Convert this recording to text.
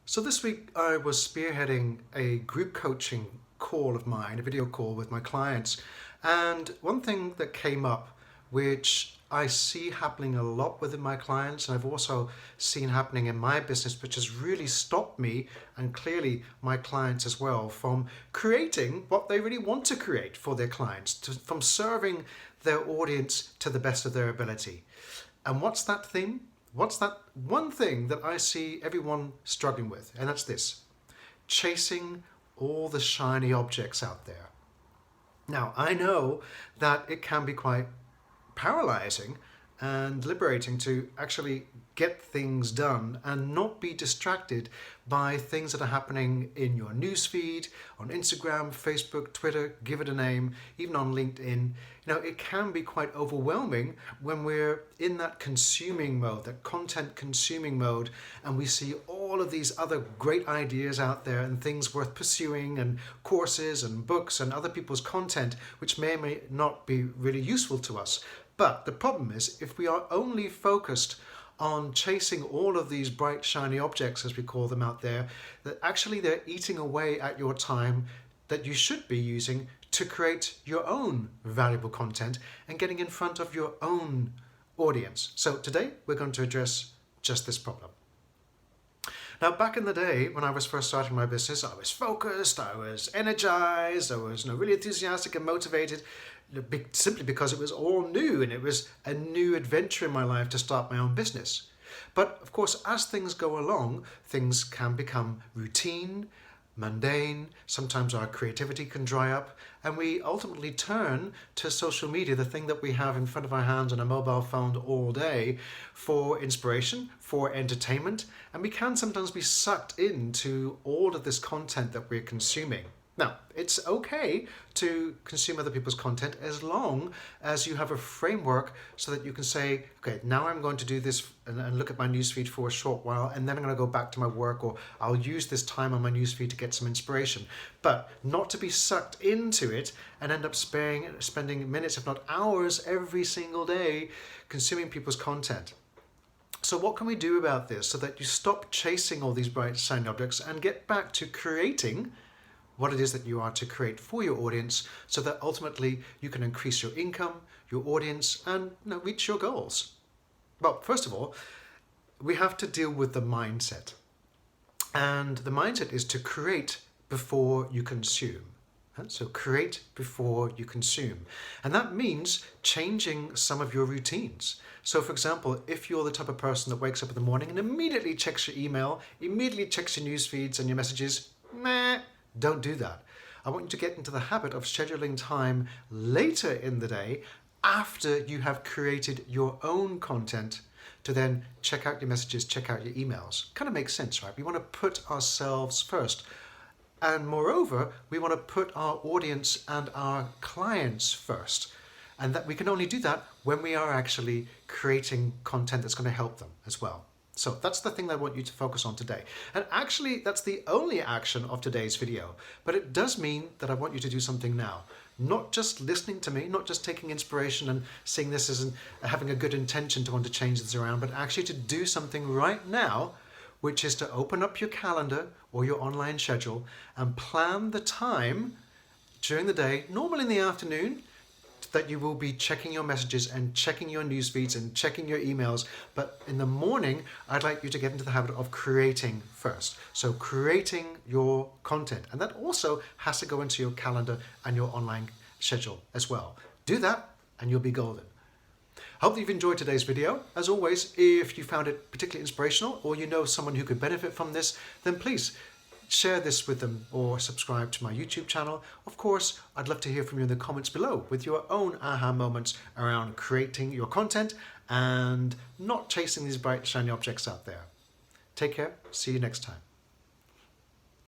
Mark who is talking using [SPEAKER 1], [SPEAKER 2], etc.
[SPEAKER 1] So this week I was spearheading a group coaching call of mine, a video call with my clients. And one thing that came up, which I see happening a lot within my clients, and I've also seen happening in my business, which has really stopped me and clearly my clients as well from creating what they really want to create for their clients, from serving their audience to the best of their ability. And what's that theme? What's that one thing that I see everyone struggling with? And that's this: chasing all the shiny objects out there. Now, I know that it can be quite paralyzing and liberating to actually get things done and not be distracted by things that are happening in your newsfeed, on Instagram, Facebook, Twitter, give it a name, even on LinkedIn. It can be quite overwhelming when we're in that consuming mode, that content consuming mode, and we see all of these other great ideas out there and things worth pursuing and courses and books and other people's content, which may or may not be really useful to us. But the problem is, if we are only focused on chasing all of these bright, shiny objects, as we call them out there, that actually they're eating away at your time that you should be using to create your own valuable content and getting in front of your own audience. So today we're going to address just this problem. Now, back in the day when I was first starting my business, I was focused, I was energized, I was really enthusiastic and motivated, simply because it was all new and it was a new adventure in my life to start my own business. But of course, as things go along, things can become routine, mundane, sometimes our creativity can dry up, and we ultimately turn to social media, the thing that we have in front of our hands on a mobile phone all day, for inspiration, for entertainment, and we can sometimes be sucked into all of this content that we're consuming. Now, it's okay to consume other people's content as long as you have a framework so that you can say, okay, now I'm going to do this and look at my newsfeed for a short while, and then I'm going to go back to my work, or I'll use this time on my newsfeed to get some inspiration. But not to be sucked into it and end up spending minutes, if not hours, every single day consuming people's content. So what can we do about this so that you stop chasing all these bright, shiny objects and get back to creating what it is that you are to create for your audience, so that ultimately you can increase your income, your audience, and reach your goals? Well, first of all, we have to deal with the mindset. And the mindset is to create before you consume. So create before you consume. And that means changing some of your routines. So for example, if you're the type of person that wakes up in the morning and immediately checks your email, immediately checks your news feeds and your messages, don't do that. I want you to get into the habit of scheduling time later in the day after you have created your own content to then check out your messages, check out your emails. Kind of makes sense, right? We want to put ourselves first. And moreover, we want to put our audience and our clients first. And that we can only do that when we are actually creating content that's going to help them as well. So that's the thing that I want you to focus on today. And actually, that's the only action of today's video. But it does mean that I want you to do something now. Not just listening to me, not just taking inspiration and seeing this as having a good intention to want to change this around, but actually to do something right now, which is to open up your calendar or your online schedule and plan the time during the day, normally in the afternoon, that you will be checking your messages and checking your news feeds and checking your emails. But in the morning, I'd like you to get into the habit of creating first. So creating your content. And that also has to go into your calendar and your online schedule as well. Do that and you'll be golden. Hope that you've enjoyed today's video. As always, if you found it particularly inspirational or you know someone who could benefit from this, then please share this with them or subscribe to my YouTube channel. Of course, I'd love to hear from you in the comments below with your own aha moments around creating your content and not chasing these bright, shiny objects out there. Take care. See you next time.